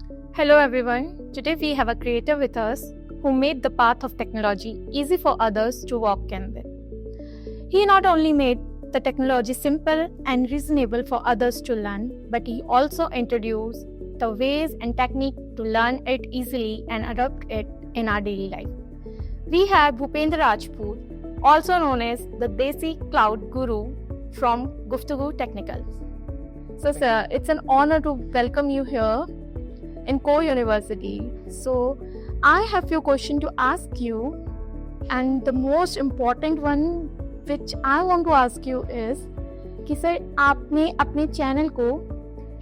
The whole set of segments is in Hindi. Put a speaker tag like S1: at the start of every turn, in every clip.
S1: Hello everyone. Today we have a creator with us who made the path of technology easy for others to walk in with. He not only made the technology simple and reasonable for others to learn, but he also introduced the ways and technique to learn it easily and adopt it in our daily life. We have Bhupendra Rajput, also known as the Desi Cloud Guru from Guftagu Technical. So sir, it's an honor to welcome you here in Core University. So I have few questions to ask you, and the most important one which I want to ask you is कि सर आपने अपने चैनल को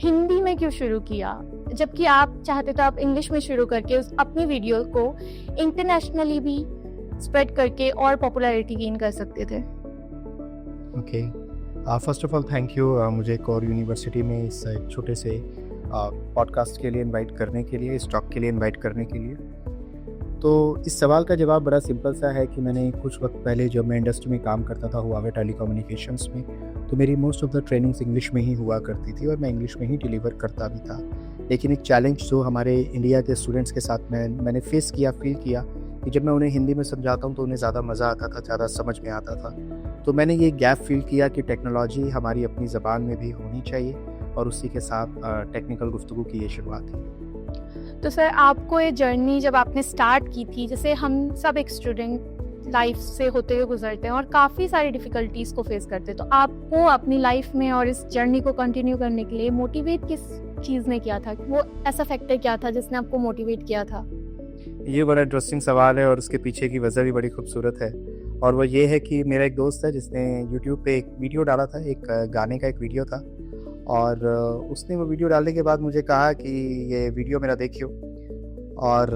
S1: हिंदी में क्यों शुरू किया, जबकि आप चाहते तो आप इंग्लिश में शुरू करके अपनी वीडियो को इंटरनेशनली भी स्प्रेड करके और पॉपुलैरिटी गेन कर सकते थे.
S2: Okay, first of all thank you मुझे कोर यूनिवर्सिटी में इस छोटे से पॉडकास्ट के लिए इनवाइट करने के लिए, इस टॉक के लिए इनवाइट करने के लिए. तो इस सवाल का जवाब बड़ा सिंपल सा है कि मैंने कुछ वक्त पहले जब मैं इंडस्ट्री में काम करता था हुआवे टेलीकम्युनिकेशंस में, तो मेरी most of the trainings English में ही हुआ करती थी और मैं इंग्लिश में ही डिलीवर करता भी था. लेकिन एक चैलेंज जो हमारे इंडिया के स्टूडेंट्स के साथ मैंने फेस किया, फील किया कि जब मैं उन्हें हिंदी में समझाता हूँ तो उन्हें ज़्यादा मज़ा आता था, ज़्यादा समझ में आता था. तो मैंने ये गैप फील किया कि टेक्नोलॉजी हमारी अपनी ज़बान में भी होनी चाहिए और उसी के साथ टेक्निकल गुफ्तगू की ये शुरुआत थी.
S1: तो सर आपको ये जर्नी जब आपने स्टार्ट की थी, जैसे हम सब एक स्टूडेंट लाइफ से होते हुए गुजरते हैं और काफ़ी सारी डिफ़िकल्टीज़ को फेस करते हैं, तो आपको अपनी लाइफ में और इस जर्नी को कंटिन्यू करने के लिए मोटिवेट किस चीज़ ने किया था? वो ऐसा फैक्टर क्या था जिसने आपको मोटिवेट किया था?
S2: ये बड़ा इंटरेस्टिंग सवाल है और उसके पीछे की वजह भी बड़ी खूबसूरत है. और वो ये है कि मेरा एक दोस्त है जिसने यूट्यूब पे एक वीडियो डाला था, एक गाने का एक वीडियो था, और उसने वो वीडियो डालने के बाद मुझे कहा कि ये वीडियो मेरा देखियो और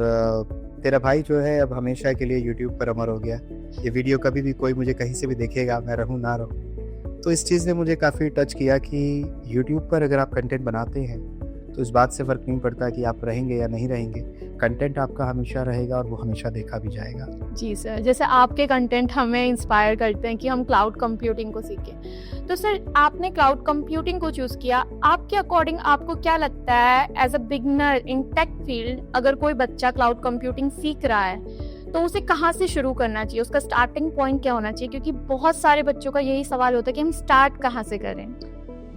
S2: तेरा भाई जो है अब हमेशा के लिए यूट्यूब पर अमर हो गया. ये वीडियो कभी भी कोई मुझे कहीं से भी देखेगा, मैं रहूँ ना रहूँ. तो इस चीज़ ने मुझे काफ़ी टच किया कि यूट्यूब पर अगर आप कंटेंट बनाते हैं तो इस बात से फ़र्क नहीं पड़ता कि आप रहेंगे या नहीं रहेंगे, कंटेंट आपका हमेशा रहेगा और वो हमेशा देखा भी जाएगा.
S1: जी सर, जैसे आपके कंटेंट हमें इंस्पायर करते हैं कि हम क्लाउड कंप्यूटिंग को सीखें. तो सर आपने क्लाउड कंप्यूटिंग को चूज़ किया, आपके अकॉर्डिंग आपको क्या लगता है as a beginner in tech field, अगर कोई बच्चा क्लाउड कंप्यूटिंग सीख रहा है तो उसे कहाँ से शुरू करना चाहिए, उसका स्टार्टिंग पॉइंट क्या होना चाहिए? क्योंकि बहुत सारे बच्चों का यही सवाल होता है कि हम स्टार्ट कहाँ से करें.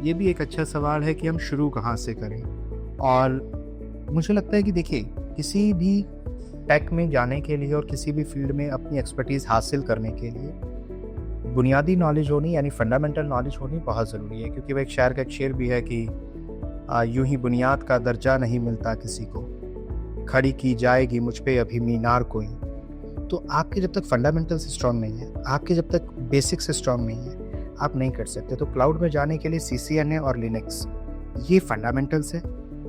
S2: ये भी एक अच्छा सवाल है कि हम शुरू कहाँ से करें. और मुझे लगता है कि देखिए, किसी भी टेक में जाने के लिए और किसी भी फील्ड में अपनी एक्सपर्टीज़ हासिल करने के लिए बुनियादी नॉलेज होनी, यानी फंडामेंटल नॉलेज होनी बहुत ज़रूरी है. क्योंकि वो एक शायर का एक शेर भी है कि यूं ही बुनियाद का दर्जा नहीं मिलता किसी को, खड़ी की जाएगी मुझ पे अभी मीनार कोई. तो आपके जब तक फंडामेंटल से स्ट्रॉन्ग नहीं है, आपके जब तक बेसिक से स्ट्रॉन्ग नहीं है, आप नहीं कर सकते. तो क्लाउड में जाने के लिए CCNA और लिनक्स ये फंडामेंटल्स है,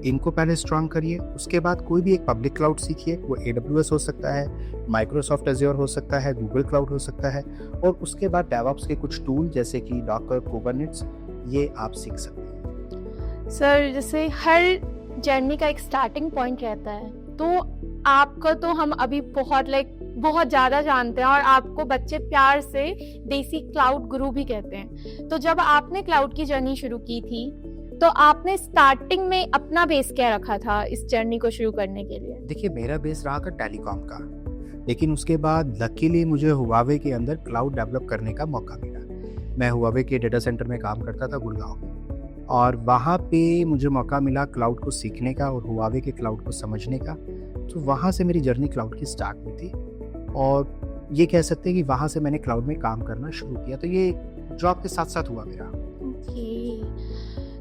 S2: इनको पहले स्ट्रॉन्ग करिए. उसके बाद कोई भी एक पब्लिक क्लाउड सीखिए, वो AWS हो सकता है, माइक्रोसॉफ्ट एज्योर हो सकता है, गूगल क्लाउड हो सकता है, और उसके बाद डेवऑप्स के कुछ टूल जैसे कि डॉकर, कुबरनेट्स, ये आप सीख सकते हैं.
S1: सर जैसे हर जर्नी का एक स्टार्टिंग पॉइंट रहता है, तो आपका तो हम अभी बहुत ज़्यादा जानते हैं और आपको बच्चे प्यार से देसी क्लाउड गुरु भी कहते हैं. तो जब आपने क्लाउड की जर्नी शुरू की थी तो आपने स्टार्टिंग में अपना बेस क्या रखा था इस जर्नी को शुरू करने के लिए?
S2: देखिए, मेरा बेस रहा था टेलीकॉम का, लेकिन उसके बाद लकीली मुझे हुआवे के अंदर क्लाउड डेवलप करने का मौका मिला. मैं हुआवे के डेटा सेंटर में काम करता था गुड़गांव में, और वहाँ पे मुझे मौका मिला क्लाउड को सीखने का और हुआवे के क्लाउड को समझने का. तो वहाँ से मेरी जर्नी क्लाउड की स्टार्ट हुई थी और ये कह सकते हैं कि वहाँ से मैंने क्लाउड में काम करना शुरू किया. तो ये जॉब के साथ साथ हुआ मेरा.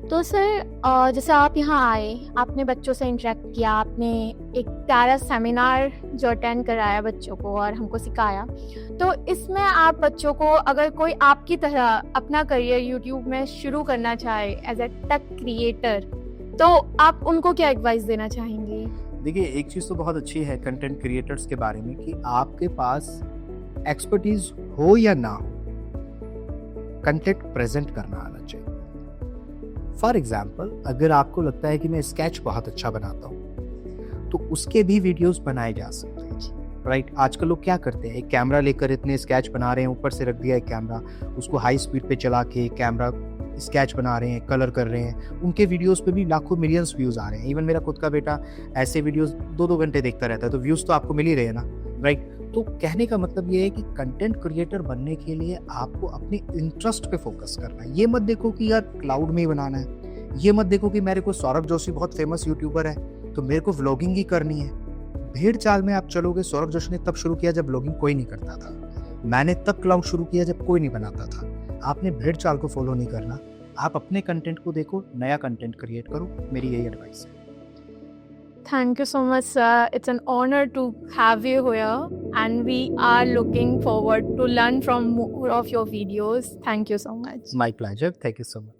S1: तो सर जैसे आप यहाँ आए, आपने बच्चों से इंटरेक्ट किया, आपने एक प्यारा सेमिनार जो अटेंड कराया बच्चों को और हमको सिखाया, तो इसमें आप बच्चों को, अगर कोई आपकी तरह अपना करियर यूट्यूब में शुरू करना चाहे एज ए टेक क्रिएटर, तो आप उनको क्या एडवाइस देना चाहेंगे?
S2: देखिए, एक चीज़ तो बहुत अच्छी है कंटेंट क्रिएटर्स के बारे में कि आपके पास एक्सपर्टीज हो या ना हो, कंटेंट प्रेजेंट करना आना चाहिए. फॉर एग्जाम्पल, अगर आपको लगता है कि मैं स्केच बहुत अच्छा बनाता हूँ तो उसके भी वीडियोस बनाए जा सकते हैं, राइट. आजकल लोग क्या करते हैं, एक कैमरा लेकर इतने स्केच बना रहे हैं, ऊपर से रख दिया एक कैमरा, उसको हाई स्पीड पे चला के कैमरा स्केच बना रहे हैं, कलर कर रहे हैं, उनके वीडियोस पे भी लाखों मिलियंस व्यूज़ आ रहे हैं। इवन मेरा खुद का बेटा ऐसे वीडियोस 2-2 घंटे देखता रहता है, तो व्यूज़ तो आपको मिल ही रहे हैं ना, राइट? तो कहने का मतलब ये है कि कंटेंट क्रिएटर बनने के लिए आपको अपने इंटरेस्ट पे फोकस करना है। ये मत देखो कि यार क्लाउड में ही बनाना है, ये मत देखो कि मेरे को सौरभ जोशी बहुत फेमस यूट्यूबर है तो मेरे को व्लॉगिंग ही करनी है। भेड़ चाल में आप चलोगे, सौरभ जोशी ने तब शुरू किया जब व्लॉगिंग कोई नहीं करता था, मैंने तब क्लाउड शुरू किया जब कोई नहीं बनाता था। आपने भेड़ चाल को फॉलो नहीं करना, आप अपने कंटेंट को देखो, नया कंटेंट क्रिएट करो, मेरी यही एडवाइस है।
S1: Thank you so much, sir. It's an honor to have you here, and we are looking forward to learn from more of your videos. Thank you so much.
S2: My pleasure. Thank you so much.